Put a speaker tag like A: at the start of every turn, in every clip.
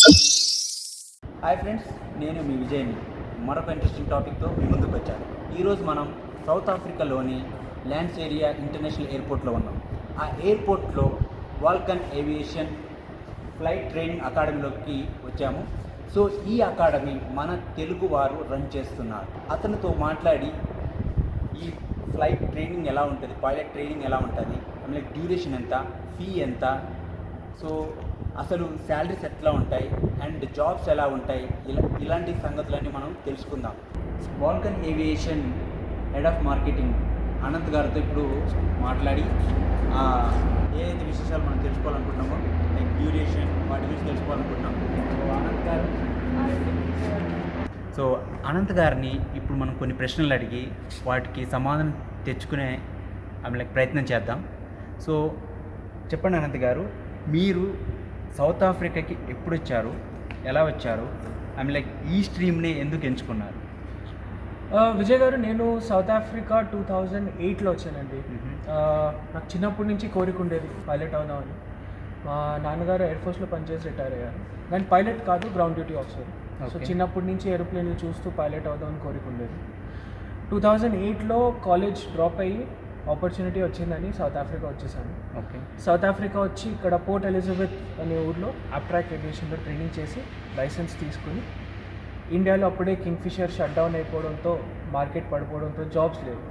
A: Hi friends, నేను మీ విజయ్ని మరొక interesting టాపిక్తో మీ ముందుకు వచ్చాను. ఈరోజు మనం సౌత్ ఆఫ్రికాలోని ల్యాండ్స్ ఏరియా ఇంటర్నేషనల్ ఎయిర్పోర్ట్లో ఉన్నాం. ఆ ఎయిర్పోర్ట్లో వాల్కన్ ఏవియేషన్ ఫ్లైట్ ట్రైనింగ్ అకాడమీలోకి వచ్చాము. సో ఈ అకాడమీ మన తెలుగు వారు రన్ చేస్తున్నారు. అతనితో మాట్లాడి ఈ ఫ్లైట్ ట్రైనింగ్ ఎలా ఉంటుంది, పైలట్ ట్రైనింగ్ ఎలా ఉంటుంది, ఆమె డ్యూరేషన్ ఎంత, ఫీ ఎంత, సో అసలు శాలరీస్ ఎట్లా ఉంటాయి అండ్ జాబ్స్ ఎలా ఉంటాయి, ఇలాంటి సంగతులన్నీ మనం తెలుసుకుందాం. Vulcan aviation head of marketing Anant గారితో ఇప్పుడు మాట్లాడి ఏదైతే విశేషాలు మనం తెలుసుకోవాలనుకుంటున్నామో లైక్ డ్యూరేషన్ వాటి గురించి తెలుసుకోవాలనుకుంటున్నాం. సో అనంత్ గారిని ఇప్పుడు మనం కొన్ని ప్రశ్నలు అడిగి వాటికి సమాధానం తెచ్చుకునే ప్రయత్నం చేద్దాం. సో చెప్పండి అనంత్ గారు, మీరు సౌత్ ఆఫ్రికాకి ఎప్పుడు వచ్చారు, ఎలా వచ్చారు, ఈ స్ట్రీమ్ని ఎందుకు ఎంచుకున్నారు?
B: విజయ్ గారు, నేను సౌత్ ఆఫ్రికా 2008లో వచ్చానండి. నాకు చిన్నప్పటి నుంచి కోరిక ఉండేది పైలట్ అవుదామని. మా నాన్నగారు ఎయిర్ ఫోర్స్లో పనిచేసి రిటైర్ అయ్యారు, కానీ పైలట్ కాదు, గ్రౌండ్ డ్యూటీ ఆఫీసర్. సో చిన్నప్పటి నుంచి ఏరోప్లేన్లు చూస్తూ పైలట్ అవుదామని కోరిక ఉండేది. 2008లో కాలేజ్ డ్రాప్ అయ్యి ఆపర్చునిటీ వచ్చిందని సౌత్ ఆఫ్రికా వచ్చేసాను.
A: ఓకే.
B: సౌత్ ఆఫ్రికా వచ్చి ఇక్కడ పోర్ట్ ఎలిజబెత్ అనే ఊర్లో అప్ట్రాక్ ఏవియేషన్లో ట్రైనింగ్ చేసి లైసెన్స్ తీసుకుని, ఇండియాలో అప్పుడే కింగ్ఫిషర్ షట్ డౌన్ అయిపోవడంతో, మార్కెట్ పడిపోవడంతో జాబ్స్ లేవు.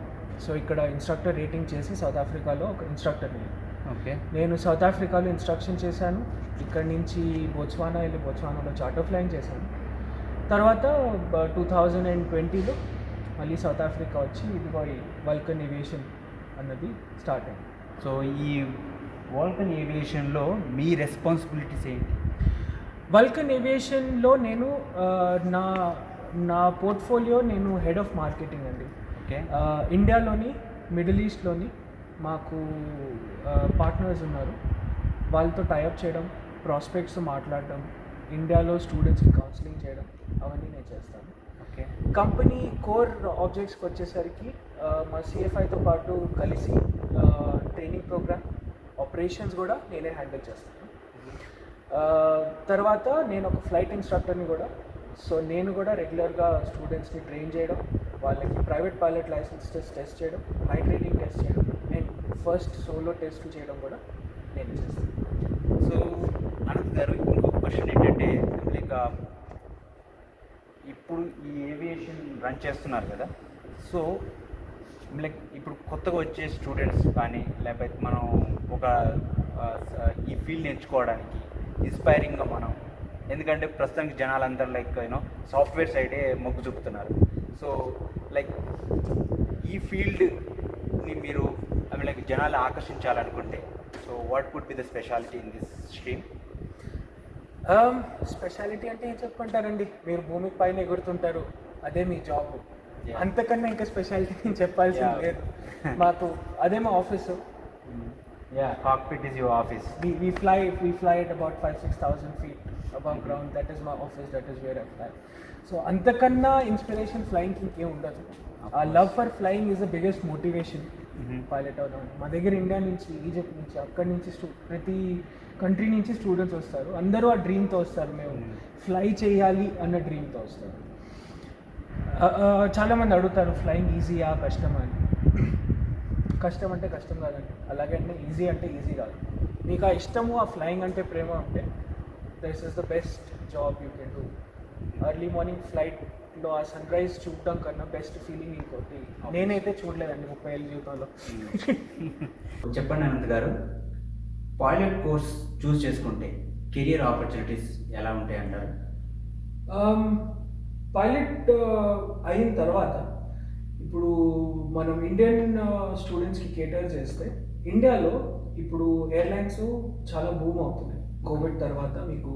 B: సో ఇక్కడ ఇన్స్ట్రక్టర్ రేటింగ్ చేసి సౌత్ ఆఫ్రికాలో ఒక ఇన్స్ట్రక్టర్ నేను.
A: ఓకే.
B: నేను సౌత్ ఆఫ్రికాలో ఇన్స్ట్రక్షన్ చేశాను. ఇక్కడ నుంచి బోట్స్వానా వెళ్ళి బోట్స్వానాలో చార్టర్ ఫ్లైయింగ్ చేశాను. తర్వాత 2020లో మళ్ళీ సౌత్ ఆఫ్రికా వచ్చి ఇదిగో ఈ వాల్కన్ ఏవియేషన్ అన్నది స్టార్ట్ అయింది.
A: సో ఈ వాల్కన్ ఏవియేషన్లో మీ రెస్పాన్సిబిలిటీస్ ఏంటి?
B: వాల్కన్ ఏవియేషన్లో నేను నా పోర్ట్ఫోలియో నేను హెడ్ ఆఫ్ మార్కెటింగ్ అండి.
A: ఓకే.
B: ఇండియాలోని, మిడిల్ ఈస్ట్లోని మాకు పార్ట్నర్స్ ఉన్నారు. వాళ్ళతో టైఅప్ చేయడం, ప్రాస్పెక్ట్స్ మాట్లాడడం, ఇండియాలో స్టూడెంట్స్కి కౌన్సిలింగ్ చేయడం, అవన్నీ నేను చేస్తాను.
A: ఓకే.
B: కంపెనీ కోర్ ఆబ్జెక్ట్స్కి వచ్చేసరికి మా సిఎఫ్ఐతో పాటు కలిసి ట్రైనింగ్ ప్రోగ్రామ్, ఆపరేషన్స్ కూడా నేనే హ్యాండిల్ చేస్తాను. తర్వాత నేను ఒక ఫ్లైట్ ఇన్స్ట్రక్టర్ని కూడా. సో నేను కూడా రెగ్యులర్గా స్టూడెంట్స్ని ట్రైన్ చేయడం, వాళ్ళకి ప్రైవేట్ పైలట్ లైసెన్స్ టెస్ట్ చేయడం, నైట్ రైడింగ్ టెస్ట్ చేయడం అండ్ ఫస్ట్ సోలో టెస్ట్ చేయడం కూడా నేను చేస్తాను.
A: సో అనంత్ గారు, ఇంకొక క్వశ్చన్ ఏంటంటే ఇప్పుడు ఈ ఏవియేషన్ రన్ చేస్తున్నారు కదా, సో ఇప్పుడు కొత్తగా వచ్చే స్టూడెంట్స్ కానీ లేకపోతే మనం ఒక ఈ ఫీల్డ్ ఎంచుకోవడానికి ఇన్స్పైరింగ్గా మనం, ఎందుకంటే ప్రస్తుతానికి జనాలందరూ సాఫ్ట్వేర్ సైడే మొగ్గు చూపుతున్నారు. సో ఈ ఫీల్డ్ని మీరు జనాలు ఆకర్షించాలనుకుంటే, so what would be the speciality in this stream?
B: Speciality అంటే ఏం చెప్పుకుంటారండి, మీరు భూమి పైన ఎగురుతుంటారు, అదే మీ జాబ్. అంతకన్నా ఇంకా స్పెషాలిటీ నేను చెప్పాల్సింది లేదు. మాకు అదే మా office.
A: Cockpit is your office.
B: We fly at about 5,000-6,000 feet above ground. That is my office. That is where I fly. So అంతకన్నా ఇన్స్పిరేషన్ ఫ్లయింగ్కి ఇంకేం ఉండదు. ఆ love for flying is the biggest motivation pilot అవుదాం. మా దగ్గర India నుంచి, Egypt నుంచి, అక్కడి నుంచి ప్రతి కంట్రీ నుంచి స్టూడెంట్స్ వస్తారు. అందరూ ఆ డ్రీమ్తో వస్తారు, మేము ఫ్లై చేయాలి అన్న డ్రీమ్తో వస్తారు. చాలామంది అడుగుతారు ఫ్లయింగ్ ఈజీయా కష్టమా అని. కష్టం అంటే కష్టం కాదండి, అలాగే అంటే ఈజీ అంటే ఈజీ కాదు. మీకు ఆ ఇష్టము, ఆ ఫ్లయింగ్ అంటే ప్రేమ ఉంటే this is the best job you can do. Early morning ఫ్లైట్లో ఆ సన్ రైజ్ చూడటం కన్నా బెస్ట్ ఫీలింగ్ ఇంకోటి నేనైతే చూడలేదండి 30 ఏళ్ళ జీవితంలో.
A: చెప్పండి అనంత్ గారు, పైలట్ కోర్స్ చూస్ చేసుకుంటే కెరియర్ ఆపర్చునిటీస్ ఎలా ఉంటాయి అంటారు?
B: పైలట్ అయిన తర్వాత ఇప్పుడు మనం ఇండియన్ స్టూడెంట్స్కి కేటర్ చేస్తే, ఇండియాలో ఇప్పుడు ఎయిర్లైన్స్ చాలా బూమ్ అవుతున్నాయి. కోవిడ్ తర్వాత మీకు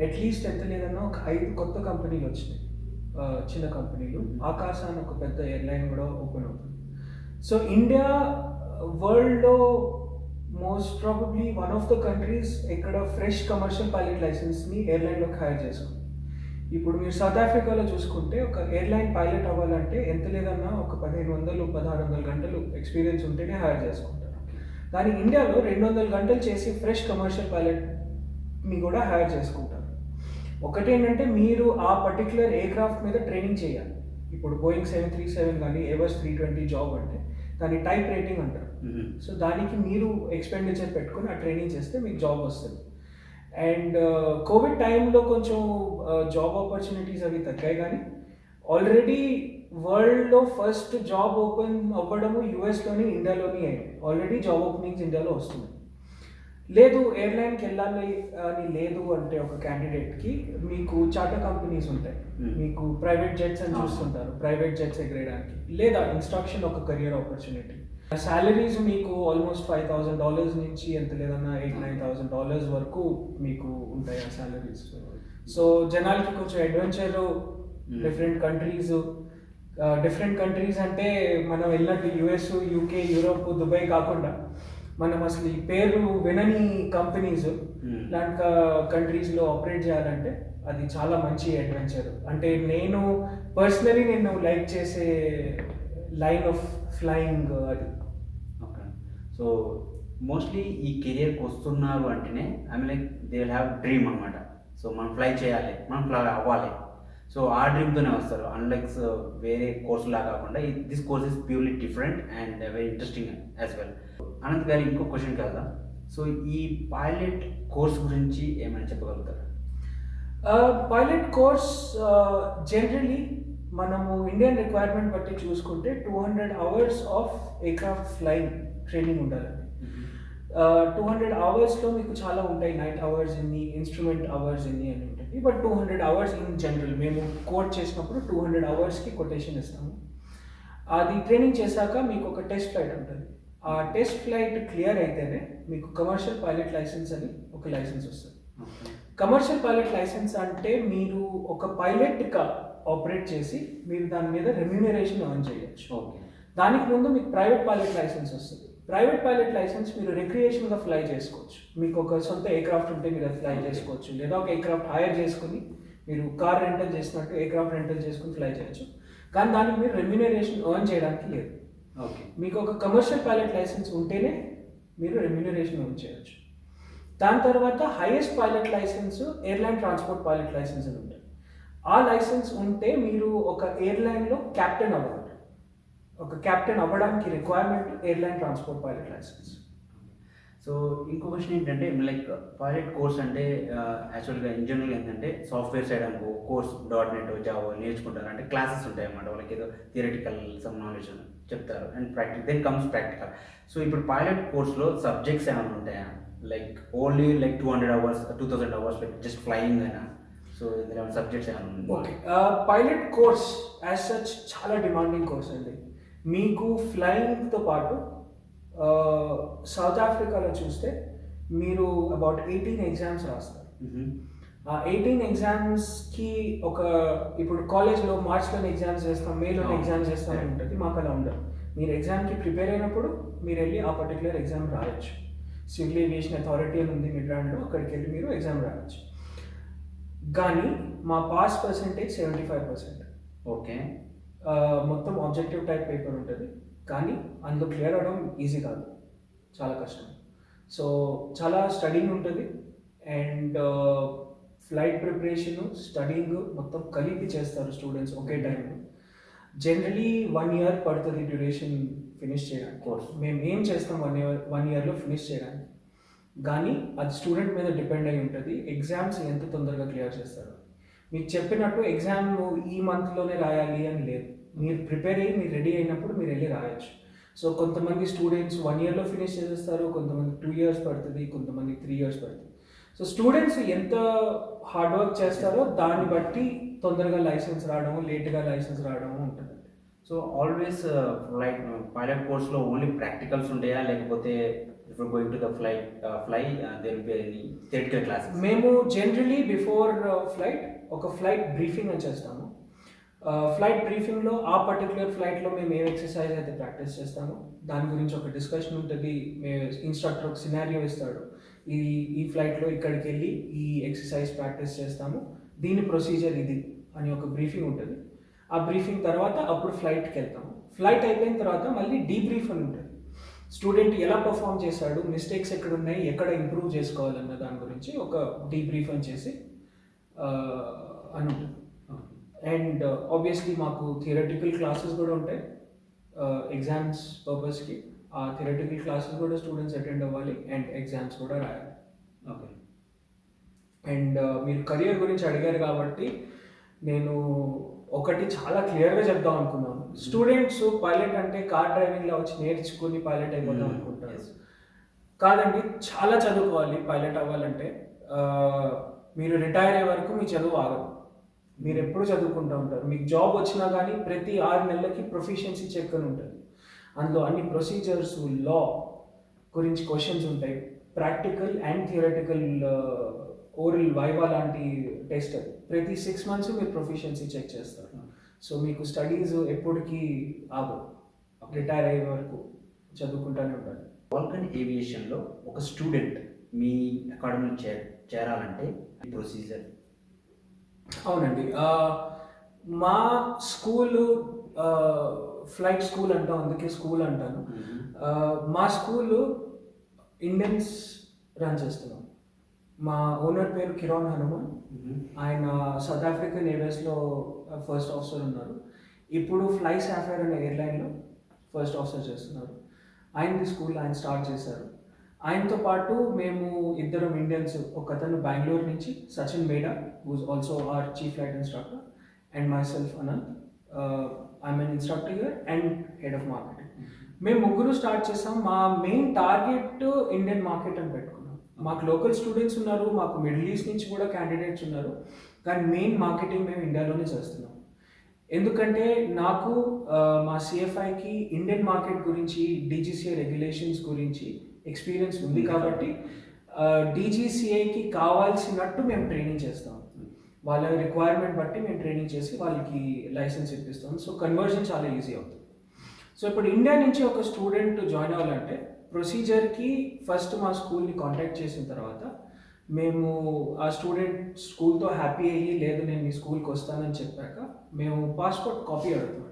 B: అట్లీస్ట్ ఎంత లేదన్నా ఒక 5 కొత్త కంపెనీలు వచ్చినాయి, చిన్న కంపెనీలు. ఆకాశ అని ఒక పెద్ద ఎయిర్లైన్ కూడా ఓపెన్ అవుతుంది. సో ఇండియా వరల్డ్లో most probably one of the countries ఇక్కడ ఫ్రెష్ కమర్షియల్ పైలట్ లైసెన్స్ని ఎయిర్లైన్లోకి హైర్ చేసుకుంది. ఇప్పుడు మీరు సౌత్ ఆఫ్రికాలో చూసుకుంటే ఒక ఎయిర్లైన్ పైలట్ అవ్వాలంటే ఎంత లేదన్నా ఒక 1500-1600 గంటలు ఎక్స్పీరియన్స్ ఉంటేనే హైర్ చేసుకుంటారు. కానీ ఇండియాలో 200 గంటలు చేసి ఫ్రెష్ కమర్షియల్ పైలట్ని కూడా హైర్ చేసుకుంటారు. ఒకటి ఏంటంటే మీరు ఆ పర్టికులర్ ఎయిర్క్రాఫ్ట్ మీద ట్రైనింగ్ చేయాలి. ఇప్పుడు బోయింగ్ 737 కానీ ఏవర్స్ 320 జాబ్ అంటే దాన్ని టైప్ రేటింగ్ అంటారు. సో దానికి మీరు ఎక్స్పెండిచర్ పెట్టుకొని ఆ ట్రైనింగ్ చేస్తే మీకు జాబ్ వస్తుంది. అండ్ కోవిడ్ టైంలో కొంచెం జాబ్ ఆపర్చునిటీస్ అవి తగ్గాయి, కానీ ఆల్రెడీ వరల్డ్లో ఫస్ట్ జాబ్ ఓపెన్ అవ్వడము యూఎస్లోని, ఇండియాలోని అయింది. ఆల్రెడీ జాబ్ ఓపెనింగ్స్ ఇండియాలో వస్తుంది. లేదు ఎయిర్లైన్కి వెళ్ళాలి అని లేదు అంటే ఒక క్యాండిడేట్కి మీకు చార్టర్ కంపెనీస్ ఉంటాయి. మీకు ప్రైవేట్ జెట్స్ అని చూస్తుంటారు, ప్రైవేట్ జెట్స్ ఎగరేయడానికి. లేదా ఇన్స్ట్రక్షన్ ఒక కెరియర్ ఆపర్చునిటీ. సాలరీస్ మీకు ఆల్మోస్ట్ $5,000 నుంచి ఎంత లేదన్నా $8,000-9,000 వరకు మీకు ఉంటాయి ఆ సాలరీస్. సో జనాలకి కొంచెం అడ్వెంచర్, డిఫరెంట్ కంట్రీస్ అంటే మనం వెళ్ళినట్టు యుఎస్, యూకే, యూరోప్, దుబాయ్ కాకుండా మనం అసలు ఈ పేరు వినని కంపెనీస్ లాంటి కంట్రీస్లో ఆపరేట్ చేయాలంటే అది చాలా మంచి అడ్వెంచర్. అంటే నేను పర్సనలీ లైక్ చేసే లైన్ ఆఫ్ ఫ్లయింగ్ అది.
A: ఓకే. సో మోస్ట్లీ ఈ కెరియర్కి వస్తున్నారు అంటేనే like they will have dream అనమాట. సో మనం ఫ్లై చేయాలి, మనం ఫ్లై అవ్వాలి. సో ఆ డ్రీమ్తోనే వస్తారు. అన్లైక్ వేరే కోర్సులా కాకుండా this course is purely different and very interesting as well. Anant గారు, ఇంకో క్వశ్చన్ కదా, సో ఈ పైలట్ కోర్స్ గురించి ఏమైనా చెప్పగలుగుతారా?
B: పైలట్ కోర్స్ జనరలీ మనము ఇండియన్ రిక్వైర్మెంట్ బట్టి చూసుకుంటే 200 hours of aircraft flying training ఉండాలండి. 200 hoursలో మీకు చాలా ఉంటాయి. నైట్ అవర్స్ ఎన్ని, ఇన్స్ట్రుమెంట్ అవర్స్ ఎన్ని అని ఉంటుంది. బట్ 200 hours ఇన్ జనరల్ మేము కోడ్ చేసినప్పుడు 200 hoursకి కొటేషన్ ఇస్తాము. అది ట్రైనింగ్ చేశాక మీకు ఒక టెస్ట్ ఫ్లైట్ ఉంటుంది. ఆ టెస్ట్ ఫ్లైట్ క్లియర్ అయితేనే మీకు కమర్షియల్ పైలట్ లైసెన్స్ అని ఒక లైసెన్స్ వస్తుంది. కమర్షియల్ పైలట్ లైసెన్స్ అంటే మీరు ఒక పైలట్గా ఆపరేట్ చేసి మీరు దాని మీద రెమ్యూనరేషన్ ఎర్న్ చేయొచ్చు. దానికి ముందు మీకు ప్రైవేట్ పైలట్ లైసెన్స్ వస్తుంది. ప్రైవేట్ పైలట్ లైసెన్స్ మీరు రిక్రియేషన్గా ఫ్లై చేసుకోవచ్చు. మీకు ఒక సొంత ఎయిర్క్రాఫ్ట్ ఉంటే మీరు అది ఫ్లై చేసుకోవచ్చు. లేదా ఒక ఎయిర్క్రాఫ్ట్ హైర్ చేసుకుని మీరు కార్ రెంటల్ చేసినట్టు ఎయిర్క్రాఫ్ట్ రెంటల్ చేసుకుని ఫ్లై చేయొచ్చు. కానీ దానికి మీరు రెమ్యూనరేషన్ ఎర్న్ చేయడానికి లేదు.
A: ఓకే.
B: మీకు ఒక కమర్షియల్ పైలట్ లైసెన్స్ ఉంటేనే మీరు రెమ్యూనరేషన్ ఎర్న్ చేయొచ్చు. దాని తర్వాత highest pilot licence airline transport pilot licence అని ఉంటుంది. ఆ లైసెన్స్ ఉంటే మీరు ఒక ఎయిర్లైన్లో క్యాప్టెన్ అవ్వాలి. ఒక క్యాప్టెన్ అవ్వడానికి requirement airline transport pilot licence.
A: So ఇంకో క్వశ్చన్ ఏంటంటే, లైక్ పైలట్ కోర్స్ అంటే యాక్చువల్గా ఇన్ జనరల్ ఏంటంటే సాఫ్ట్వేర్ సైడ్ అనుకో కోర్స్ .NET జావా నేర్చుకుంటారు. అంటే క్లాసెస్ ఉంటాయి అన్నమాట. వాళ్ళకి ఏదో థియరటికల్ సమ్ నాలెడ్జ్ చెప్తారు and then comes practical. So ఇప్పుడు పైలట్ కోర్స్లో సబ్జెక్ట్స్ ఏమైనా ఉంటాయా? Like only like 200 hours 2000 hours like just flying అయినా? సో ఇందులో సబ్జెక్ట్స్ ఏమైనా?
B: Okay. Pilot course as such చాలా డిమాండింగ్ కోర్స్ అండి. మీకు ఫ్లయింగ్తో పాటు సౌత్ ఆఫ్రికాలో చూస్తే మీరు అబౌట్ 18 ఎగ్జామ్స్ రాస్తారు. ఆ 18 ఎగ్జామ్స్కి ఒక ఇప్పుడు కాలేజ్లో మార్చ్లోనే ఎగ్జామ్స్ చేస్తాం, మేలోనే ఎగ్జామ్స్ చేస్తాం అని ఉంటుంది. మాకు అలా ఉండదు. మీరు ఎగ్జామ్కి ప్రిపేర్ అయినప్పుడు మీరు వెళ్ళి ఆ పర్టికులర్ ఎగ్జామ్ రాయొచ్చు. సివిల్ ఏవియేషన్ అథారిటీ అని ఉంది మిడ్లాండ్లో, అక్కడికి వెళ్ళి మీరు ఎగ్జామ్ రాయొచ్చు. కానీ మా పాస్ పర్సెంటేజ్ 75%.
A: ఓకే.
B: మొత్తం ఆబ్జెక్టివ్ టైప్ పేపర్ ఉంటుంది, కానీ అందులో క్లియర్ అవడం ఈజీ కాదు, చాలా కష్టం. సో చాలా స్టడీయింగ్ ఉంటుంది అండ్ ఫ్లైట్ ప్రిపరేషన్, స్టడీయింగ్ మొత్తం కలిపి చేస్తారు స్టూడెంట్స్ ఒకే టైంలో. జనరలీ 1 year పడుతుంది డ్యూరేషన్ ఫినిష్ చేయడానికి. కోర్స్ మేము ఏం చేస్తాం 1 yearలో ఫినిష్ చేయడానికి, కానీ అది స్టూడెంట్ మీద డిపెండ్ అయి ఉంటుంది. ఎగ్జామ్స్ ఎంత తొందరగా క్లియర్ చేస్తారు. మీకు చెప్పినట్టు ఎగ్జామ్ ఈ మంత్లోనే రాయాలి అని లేదు. మీరు ప్రిపేర్ అయ్యి మీరు రెడీ అయినప్పుడు మీరు వెళ్ళి రాయొచ్చు. సో కొంతమంది స్టూడెంట్స్ 1 yearలో ఫినిష్ చేసేస్తారు, కొంతమంది 2 years పడుతుంది, కొంతమంది 3 years పడుతుంది. సో స్టూడెంట్స్ ఎంత హార్డ్ వర్క్ చేస్తారో దాన్ని బట్టి తొందరగా లైసెన్స్ రావడము, లేట్గా లైసెన్స్ రావడము ఉంటుంది.
A: సో ఆల్వేస్ లైక్ పైలట్ కోర్స్లో ఓన్లీ ప్రాక్టికల్స్ ఉంటాయా, లేకపోతే if you're going to the fly there will be any theoretical classes?
B: మేము జనరలీ బిఫోర్ ఫ్లైట్ ఒక ఫ్లైట్ బ్రీఫింగ్ అని చేస్తాము. ఫ్లైట్ బ్రీఫింగ్లో ఆ పర్టికులర్ ఫ్లైట్లో మేము ఏ ఎక్సర్సైజ్ అయితే ప్రాక్టీస్ చేస్తామో దాని గురించి ఒక డిస్కషన్ ఉంటుంది. ఇన్స్ట్రక్టర్ ఒక సినారియో ఇస్తాడు, ఈ ఫ్లైట్లో ఇక్కడికి వెళ్ళి ఈ ఎక్సర్సైజ్ ప్రాక్టీస్ చేస్తాము, దీని ప్రొసీజర్ ఇది అని ఒక బ్రీఫింగ్ ఉంటుంది. ఆ బ్రీఫింగ్ తర్వాత అప్పుడు ఫ్లైట్కి వెళ్తాము. ఫ్లైట్ అయిపోయిన తర్వాత మళ్ళీ డీబ్రీఫ్ అని ఉంటుంది. స్టూడెంట్ ఎలా పర్ఫామ్ చేశాడు, మిస్టేక్స్ ఎక్కడ ఉన్నాయి, ఎక్కడ ఇంప్రూవ్ చేసుకోవాలన్న దాని గురించి ఒక డీబ్రీఫ్ అని చేసి అని ఉంటుంది. అండ్ ఆబ్వియస్లీ మాకు థియరటికల్ క్లాసెస్ కూడా ఉంటాయి ఎగ్జామ్స్ పర్పస్కి. ఆ థియరటికల్ క్లాసెస్ కూడా స్టూడెంట్స్ అటెండ్ అవ్వాలి అండ్ ఎగ్జామ్స్ కూడా రాయాలి.
A: ఓకే.
B: అండ్ మీరు కెరియర్ గురించి అడిగారు కాబట్టి నేను ఒకటి చాలా క్లియర్గా చెప్దాం అనుకున్నాను. స్టూడెంట్స్ పైలట్ అంటే కార్ డ్రైవింగ్లో వచ్చి నేర్చుకుని పైలట్ అయిపోతాం అనుకుంటారు. కాదండి, చాలా చదువుకోవాలి పైలట్ అవ్వాలంటే. మీరు రిటైర్ అయ్యే వరకు మీ చదువు ఆగదు. మీరు ఎప్పుడు చదువుకుంటూ ఉంటారు. మీకు జాబ్ వచ్చినా కానీ ప్రతి 6 నెలలకి ప్రొఫిషియన్సీ చెక్ అని ఉంటుంది. అందులో అన్ని ప్రొసీజర్స్, లా గురించి క్వశ్చన్స్ ఉంటాయి. Practical and theoretical oral viva లాంటి టెస్ట్ అది. ప్రతి 6 months మీరు ప్రొఫిషియన్సీ చెక్ చేస్తారు. సో మీకు స్టడీస్ ఎప్పటికీ ఆగదు. రిటైర్ అయ్యే వరకు చదువుకుంటూనే ఉండాలి.
A: వాల్కన్ ఏవియేషన్లో ఒక స్టూడెంట్ మీ అకాడమీలో చేరాలంటే ప్రొసీజర్?
B: అవునండి, మా స్కూలు ఫ్లైట్ స్కూల్ అంటాం, అందుకే స్కూల్ అంటాను. మా స్కూలు ఇండియన్స్ రన్ చేస్తున్నాం. మా ఓనర్ పేరు కిరణ్ హనుమాన్. ఆయన సౌత్ ఆఫ్రికన్ ఎయిర్వేస్లో ఫస్ట్ ఆఫీసర్ ఉన్నారు. ఇప్పుడు ఫ్లై సాఫైర్ అనే ఎయిర్లైన్లో ఫస్ట్ ఆఫీసర్ చేస్తున్నారు. ఆయనది స్కూల్ ఆయన స్టార్ట్ చేశారు. ఆయనతో పాటు మేము ఇద్దరం ఇండియన్స్, ఒక అతను బెంగళూరు నుంచి Sachin Meda, who's also our chief flight instructor, and myself Anant. I'm an instructor here and head of marketing. మేము ముగ్గురు స్టార్ట్ చేసాం. మా మెయిన్ టార్గెట్ ఇండియన్ మార్కెట్ అని పెట్టుకున్నాం. మాకు లోకల్ స్టూడెంట్స్ ఉన్నారు, మాకు మిడిల్ ఈస్ట్ నుంచి కూడా క్యాండిడేట్స్ ఉన్నారు, కానీ మెయిన్ మార్కెటింగ్ మేము ఇండియాలోనే చేస్తున్నాం. ఎందుకంటే నాకు మా సిఎఫ్ఐకి ఇండియన్ మార్కెట్ గురించి, డీజీసీఐ రెగ్యులేషన్స్ గురించి ఎక్స్పీరియన్స్ ఉంది కాబట్టి డీజీసీఐకి కావాల్సినట్టు మేము ట్రైనింగ్ చేస్తాం. వాళ్ళ రిక్వైర్మెంట్ బట్టి మేము ట్రైనింగ్ చేసి వాళ్ళకి లైసెన్స్ ఇప్పిస్తాం. సో కన్వర్జన్ చాలా ఈజీ అవుతుంది. సో ఇప్పుడు ఇండియా నుంచి ఒక స్టూడెంట్ జాయిన్ అవ్వాలంటే ప్రొసీజర్కి ఫస్ట్ మా స్కూల్ని కాంటాక్ట్ చేసిన తర్వాత మేము ఆ స్టూడెంట్ స్కూల్తో హ్యాపీ అయ్యి, లేదు నేను మీ స్కూల్కి వస్తానని చెప్పాక మేము పాస్పోర్ట్ కాపీ అడుగుతాం.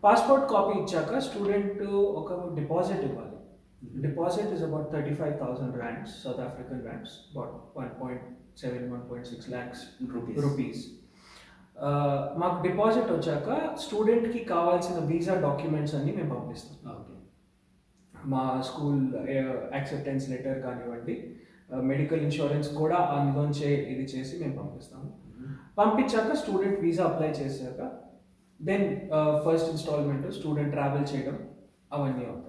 B: పాస్పోర్ట్ కాపీ ఇచ్చాక స్టూడెంట్ ఒక డిపాజిట్ ఇవ్వాలి. Deposit is about 35,000 rands, South African rands, about 1.7, 1.6 lakhs rupees. మాకు డిపాజిట్ వచ్చాక స్టూడెంట్కి కావాల్సిన వీసా డాక్యుమెంట్స్ అన్నీ మేము పంపిస్తాం.
A: ఓకే.
B: మా స్కూల్ యాక్సెప్టెన్స్ లెటర్ కానివ్వండి, మెడికల్ ఇన్సూరెన్స్ కూడా అందులోంచే ఇది చేసి మేము పంపిస్తాము. పంపించాక స్టూడెంట్ వీసా అప్లై చేశాక then first instalment student travel చేయడం అవన్నీ అవుతాయి.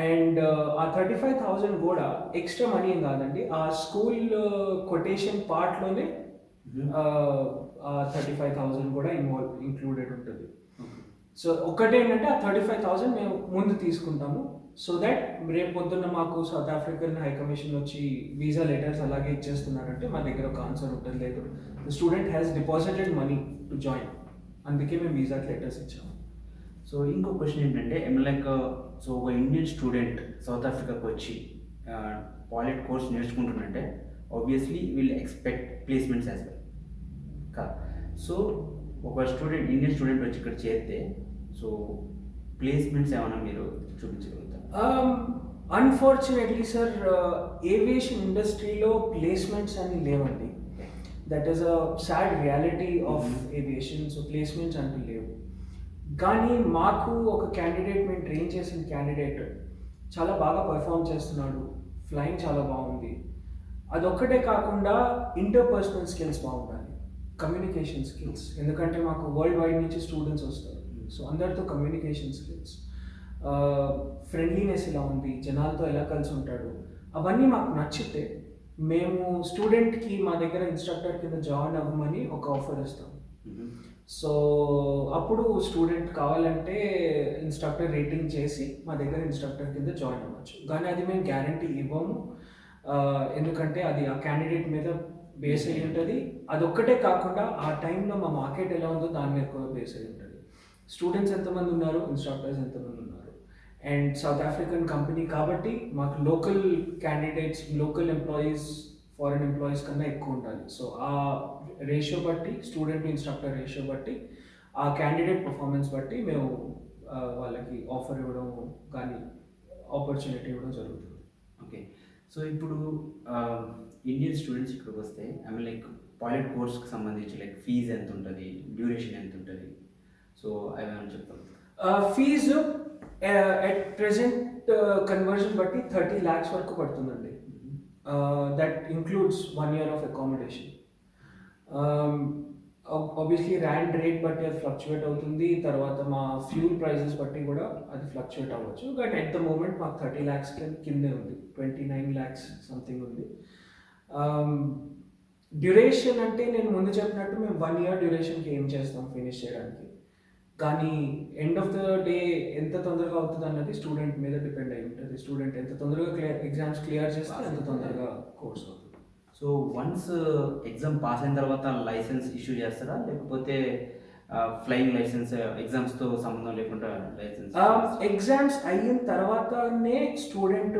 B: అండ్ ఆ 35,000 కూడా ఎక్స్ట్రా మనీ ఏం కాదండి, ఆ స్కూల్ కొటేషన్ పార్ట్లోనే ఆ 35,000 కూడా ఇంక్లూడెడ్ ఉంటుంది. సో ఒకటేంటంటే ఆ 35,000 మేము ముందు తీసుకుంటాము. సో దట్ రేపు పొద్దున్న మాకు సౌత్ ఆఫ్రికన్ హై కమిషన్ వచ్చి వీసా లెటర్స్ అలాగే ఇచ్చేస్తున్నారంటే మా దగ్గర ఒక ఆన్సర్ ఉంటుంది. లేదు, the student has deposited money to join, అందుకే మేము వీసా లెటర్స్ ఇచ్చాము.
A: సో ఇంకో క్వశ్చన్ ఏంటంటే లైక్ సో ఒక ఇండియన్ స్టూడెంట్ సౌత్ ఆఫ్రికాకి వచ్చి పైలట్ కోర్స్ నేర్చుకుంటుందంటే obviously we'll expect placements as well కా. సో ఒక స్టూడెంట్, ఇండియన్ స్టూడెంట్ వచ్చి ఇక్కడ చేరితే సో ప్లేస్మెంట్స్ ఏమైనా మీరు చూపించగలుగుతారు?
B: అన్ఫార్చునేట్లీ సార్, ఏవియేషన్ ఇండస్ట్రీలో ప్లేస్మెంట్స్ అని లేవండి. That is a sad reality of aviation. So placements అంటూ లేవు. కానీ మాకు ఒక క్యాండిడేట్, మేము ట్రైన్ చేసిన క్యాండిడేట్ చాలా బాగా పర్ఫామ్ చేస్తున్నాడు, ఫ్లయింగ్ చాలా బాగుంది. అదొక్కటే కాకుండా ఇంటర్పర్సనల్ స్కిల్స్ బాగుండాలి, కమ్యూనికేషన్ స్కిల్స్. ఎందుకంటే మాకు వరల్డ్ వైడ్ నుంచి స్టూడెంట్స్ వస్తారు. సో అందరితో కమ్యూనికేషన్ స్కిల్స్, ఫ్రెండ్లీనెస్ ఎలా ఉంది, జనాలతో ఎలా కలిసి ఉంటాడు, అవన్నీ మాకు నచ్చితే మేము స్టూడెంట్కి మా దగ్గర ఇన్స్ట్రక్టర్ కింద జాయిన్ అవ్వమని ఒక ఆఫర్ ఇస్తాం. సో అప్పుడు స్టూడెంట్ కావాలంటే ఇన్స్ట్రక్టర్ రేటింగ్ చేసి మా దగ్గర ఇన్స్ట్రక్టర్ కింద జాయిన్ అవ్వచ్చు. కానీ అది మేము గ్యారంటీ ఇవ్వము, ఎందుకంటే అది ఆ క్యాండిడేట్ మీద బేస్ అయ్యి ఉంటుంది. అదొక్కటే కాకుండా ఆ టైంలో మా మార్కెట్ ఎలా ఉందో దాని మీద కూడా బేస్ అయ్యి ఉంటుంది. స్టూడెంట్స్ ఎంతమంది ఉన్నారు, ఇన్స్ట్రక్టర్స్ ఎంతమంది ఉన్నారు. అండ్ సౌత్ ఆఫ్రికన్ కంపెనీ కాబట్టి మాకు local candidates, local employees foreign employees కన్నా ఎక్కువ ఉండాలి. సో ఆ రేషియో బట్టి, స్టూడెంట్ ఇన్స్ట్రక్టర్ రేషియో బట్టి, ఆ క్యాండిడేట్ పర్ఫార్మెన్స్ బట్టి మేము వాళ్ళకి ఆఫర్ ఇవ్వడం కానీ ఆపర్చునిటీ ఇవ్వడం జరుగుతుంది.
A: ఓకే. సో ఇప్పుడు ఇండియన్ స్టూడెంట్స్ ఇక్కడికి వస్తే లైక్ పైలట్ కోర్స్కి సంబంధించి లైక్ ఫీజు ఎంత ఉంటుంది, డ్యూరేషన్ ఎంత ఉంటుంది, సో అవి ఏమైనా చెప్తాను.
B: ఫీజు ఎట్ ప్రెసెంట్ కన్వర్షన్ బట్టి 30 lakhs వరకు పడుతుందండి. That includes 1 year of accommodation. Obviously rand rate బట్టి అది ఫ్లక్చువేట్ అవుతుంది, తర్వాత మా ఫ్యూల్ ప్రైజెస్ బట్టి కూడా అది ఫ్లక్చువేట్ అవ్వచ్చు. బట్ ఎట్ ద మూమెంట్ మాకు 30 lakhs కిందే ఉంది, 29 lakhs సంథింగ్ ఉంది. డ్యూరేషన్ అంటే నేను ముందు చెప్పినట్టు మేము 1 year డ్యూరేషన్కి ఏం చేస్తాం ఫినిష్ చేయడానికి, కానీ ఎండ్ ఆఫ్ ద డే ఎంత తొందరగా అవుతుంది అన్నది స్టూడెంట్ మీద డిపెండ్ అయి ఉంటుంది. స్టూడెంట్ ఎంత తొందరగా ఎగ్జామ్స్ క్లియర్ చేస్తే అంత తొందరగా కోర్స్ అవుతుంది.
A: సో వన్స్ ఎగ్జామ్ పాస్ అయిన తర్వాత లైసెన్స్ ఇష్యూ చేస్తారా, లేకపోతే ఫ్లయింగ్ లైసెన్స్ ఎగ్జామ్స్తో సంబంధం లేకుండా లైసెన్స్?
B: ఎగ్జామ్స్ అయిన తర్వాతనే స్టూడెంట్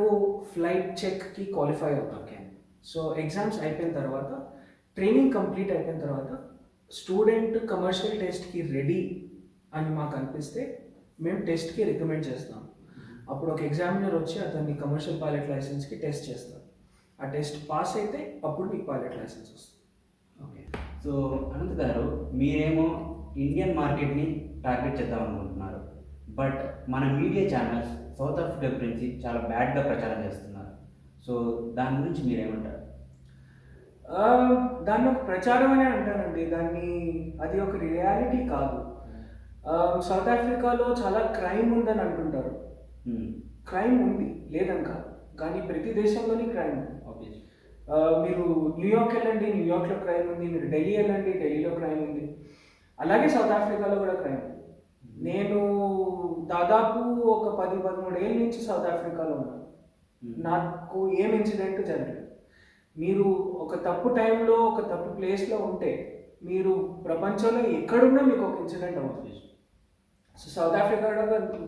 B: ఫ్లైట్ చెక్కి క్వాలిఫై అవుతారు.
A: ఓకే.
B: సో ఎగ్జామ్స్ అయిపోయిన తర్వాత, ట్రైనింగ్ కంప్లీట్ అయిపోయిన తర్వాత స్టూడెంట్ కమర్షియల్ టెస్ట్కి రెడీ అని మాకు అనిపిస్తే మేము టెస్ట్కి రికమెండ్ చేస్తాం. అప్పుడు ఒక ఎగ్జామినర్ వచ్చి అతన్ని కమర్షియల్ పైలట్ లైసెన్స్కి టెస్ట్ చేస్తారు. ఆ టెస్ట్ పాస్ అయితే అప్పుడు మీకు పైలట్ లైసెన్స్ వస్తుంది.
A: ఓకే. సో అనంత్ గారు, మీరేమో ఇండియన్ మార్కెట్ని టార్గెట్ చేద్దాం అనుకుంటున్నారు, బట్ మన మీడియా ఛానల్స్ సౌత్ ఆఫ్రికా గురించి చాలా బ్యాడ్గా ప్రచారం చేస్తున్నారు. సో దాని గురించి మీరేమంటారు?
B: దాన్ని ఒక ప్రచారం అనే అంటారండి, అది ఒక రియాలిటీ కాదు. సౌత్ ఆఫ్రికాలో చాలా క్రైమ్ ఉందని అంటుంటారు. క్రైమ్ ఉంది, లేదని కాదు, కానీ ప్రతి దేశంలోని క్రైమ్ ఉంది. మీరు న్యూయార్క్ వెళ్ళండి, న్యూయార్క్లో క్రైమ్ ఉంది. మీరు ఢిల్లీ వెళ్ళండి, ఢిల్లీలో క్రైమ్ ఉంది. అలాగే సౌత్ ఆఫ్రికాలో కూడా క్రైమ్ ఉంది. నేను దాదాపు ఒక 10-13 ఏళ్ళ నుంచి సౌత్ ఆఫ్రికాలో ఉన్నాను. నాకు ఏం ఇన్సిడెంట్ జరగలేదు. మీరు ఒక తప్పు టైంలో ఒక తప్పు ప్లేస్లో ఉంటే మీరు ప్రపంచంలో ఎక్కడున్నా మీకు ఒక ఇన్సిడెంట్ అవుతుంది. సో సౌత్ ఆఫ్రికా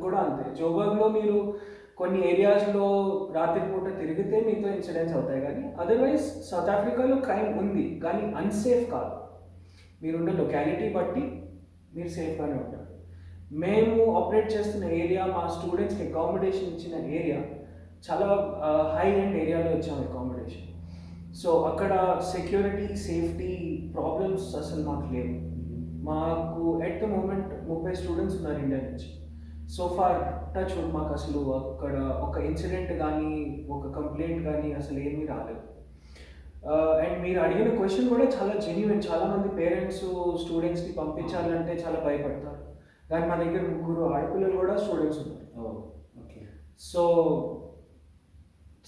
B: కూడా అంతే. జోబర్గ్లో మీరు కొన్ని ఏరియాస్లో రాత్రిపూట తిరిగితే మీతో ఇన్సిడెంట్స్ అవుతాయి, కానీ అదర్వైజ్ సౌత్ ఆఫ్రికాలో క్రైమ్ ఉంది, కానీ అన్సేఫ్ కాదు. మీరున్న లొకాలిటీ బట్టి మీరు సేఫ్గానే ఉంటారు. మేము ఆపరేట్ చేస్తున్న ఏరియా, మా స్టూడెంట్స్కి అకామిడేషన్ ఇచ్చిన ఏరియా చాలా హై ఎండ్ ఏరియాలో ఇచ్చాము అకామిడేషన్. సో అక్కడ సెక్యూరిటీ, సేఫ్టీ ప్రాబ్లమ్స్ అసలు మాకు లేవు. మాకు ఎట్ ద మూమెంట్ 30 స్టూడెంట్స్ ఉన్నారు ఇండియా నుంచి. సో ఫార్ టచ్ మాకు అసలు అక్కడ ఒక ఇన్సిడెంట్ కానీ ఒక కంప్లైంట్ కానీ అసలు ఏమీ రాలేదు. అండ్ మీరు అడిగిన క్వశ్చన్ కూడా చాలా జెన్యున్. చాలామంది పేరెంట్స్ స్టూడెంట్స్ని పంపించాలంటే చాలా భయపడతారు, కానీ మా దగ్గర 3 ఆడపిల్లలు కూడా స్టూడెంట్స్ ఉన్నారు.
A: Okay.
B: So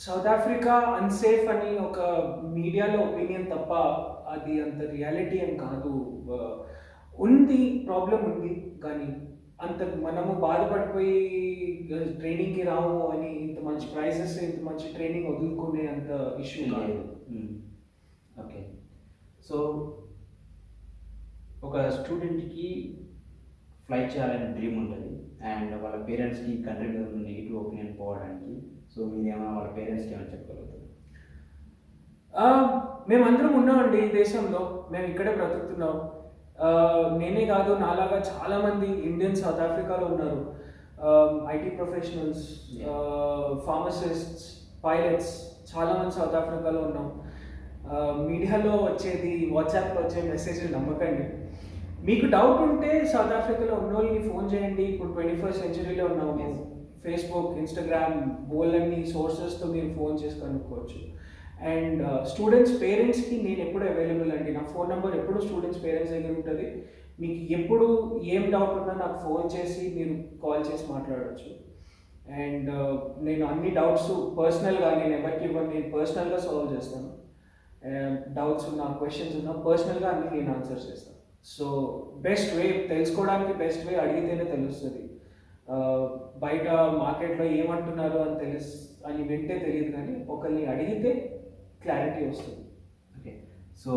B: south Africa unsafe అని ఒక మీడియాలో ఒపీనియన్ తప్ప అది అంత రియాలిటీ అని కాదు. ఉంది, ప్రాబ్లం ఉంది, కానీ అంత మనము బాధపడిపోయి ట్రైనింగ్కి రాము అని ఇంత మంచి ప్రైజెస్, ఇంత మంచి ట్రైనింగ్ వదులుకునే అంత ఇష్యూ కాదు.
A: ఓకే. సో ఒక స్టూడెంట్కి ఫ్లైట్ చేయాలని డ్రీమ్ ఉంటుంది, అండ్ వాళ్ళ పేరెంట్స్కి కంట్రీ మీద ఉన్న నెగిటివ్ ఒపీనియన్ పోవడానికి, సో మీరు ఏమైనా వాళ్ళ పేరెంట్స్కి ఏమైనా చెప్పగలుగుతారు?
B: మేమందరం ఉన్నామండి ఈ దేశంలో, మేము ఇక్కడే బ్రతుకుతున్నాం. నేనే కాదు, నాలాగా చాలామంది ఇండియన్స్ సౌత్ ఆఫ్రికాలో ఉన్నారు. ఐటీ ప్రొఫెషనల్స్, ఫార్మసిస్ట్స్, పైలట్స్ చాలామంది సౌత్ ఆఫ్రికాలో ఉన్నాం. మీడియాలో వచ్చేది, వాట్సాప్లో వచ్చే మెసేజ్లు నమ్మకండి. మీకు డౌట్ ఉంటే సౌత్ ఆఫ్రికాలో ఉన్న వాళ్ళని ఫోన్ చేయండి. ఇప్పుడు 21st centuryలో ఉన్నాము. ఫేస్బుక్, ఇన్స్టాగ్రామ్, బోల్డన్ని సోర్సెస్తో మీరు ఫోన్ చేసి కనుక్కోవచ్చు. అండ్ స్టూడెంట్స్ పేరెంట్స్కి నేను ఎప్పుడు అవైలబుల్ అండి. నా ఫోన్ నెంబర్ ఎప్పుడు స్టూడెంట్స్ పేరెంట్స్ దగ్గర ఉంటుంది. మీకు ఎప్పుడు ఏం డౌట్ ఉన్నా నాకు ఫోన్ చేసి మీరు కాల్ చేసి మాట్లాడవచ్చు. అండ్ నేను అన్ని డౌట్స్ పర్సనల్గా, నేను ఎవరికి ఇవ్వను, నేను పర్సనల్గా సాల్వ్ చేస్తాను. డౌట్స్ ఉన్నా, క్వశ్చన్స్ ఉన్నా పర్సనల్గా అన్ని నేను ఆన్సర్ చేస్తాను. సో బెస్ట్ వే తెలుసుకోవడానికి, బెస్ట్ వే అడిగితేనే తెలుస్తుంది. బయట మార్కెట్లో ఏమంటున్నారు అని వింటే తెలియదు, కానీ ఒకరిని అడిగితే క్లారిటీ వస్తుంది.
A: ఓకే. సో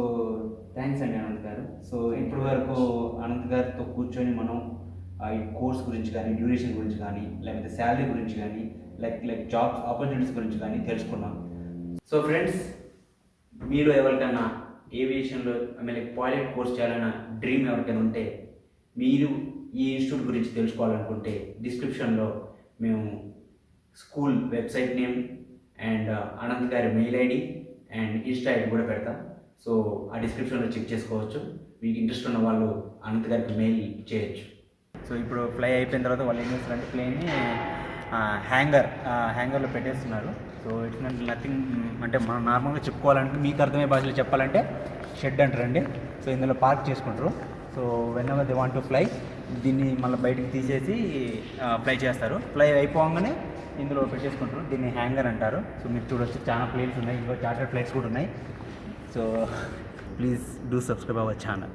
A: థ్యాంక్స్ అండి అనంత్ గారు. సో ఇప్పటి వరకు అనంత్ గారితో కూర్చొని మనం ఈ కోర్స్ గురించి కానీ, డ్యూరేషన్ గురించి కానీ, లేకపోతే శాలరీ గురించి కానీ, లైక్ జాబ్స్ ఆపర్చునిటీస్ గురించి కానీ తెలుసుకున్నాం. సో ఫ్రెండ్స్, మీరు ఎవరికైనా ఏవియేషన్లో పైలట్ కోర్స్ చేయాలన్న డ్రీమ్ ఎవరికైనా ఉంటే, మీరు ఈ ఇన్స్టిట్యూట్ గురించి తెలుసుకోవాలనుకుంటే డిస్క్రిప్షన్లో మేము school website name and Anant గారి mail ID and Insta ID కూడా పెడతాం. సో ఆ డిస్క్రిప్షన్లో చెక్ చేసుకోవచ్చు. మీకు ఇంట్రెస్ట్ ఉన్న వాళ్ళు అనంత్ గారికి మెయిల్ చేయొచ్చు. సో ఇప్పుడు ఫ్లై అయిపోయిన తర్వాత వాళ్ళు ఏం చేస్తారంటే ప్లేన్ని హ్యాంగర్లో పెట్టేస్తున్నారు. సో ఇట్స్ నథింగ్, అంటే మనం నార్మల్గా చెప్పుకోవాలంటే మీకు అర్థమయ్యే భాషలో చెప్పాలంటే షెడ్ అంటారండి. సో ఇందులో పార్క్ చేసుకుంటారు. So when ever they want to fly, దీన్ని మళ్ళీ బయటికి తీసేసి ఫ్లై చేస్తారు. ఫ్లై అయిపోగానే ఇందులో పెట్టేసుకుంటారు. దీన్ని హ్యాంగర్ అంటారు. సో మీరు చూడొచ్చు చాలా ప్లేన్స్ ఉన్నాయి, ఇంకో చార్టర్డ్ ఫ్లైట్స్ కూడా ఉన్నాయి. So please do subscribe our channel.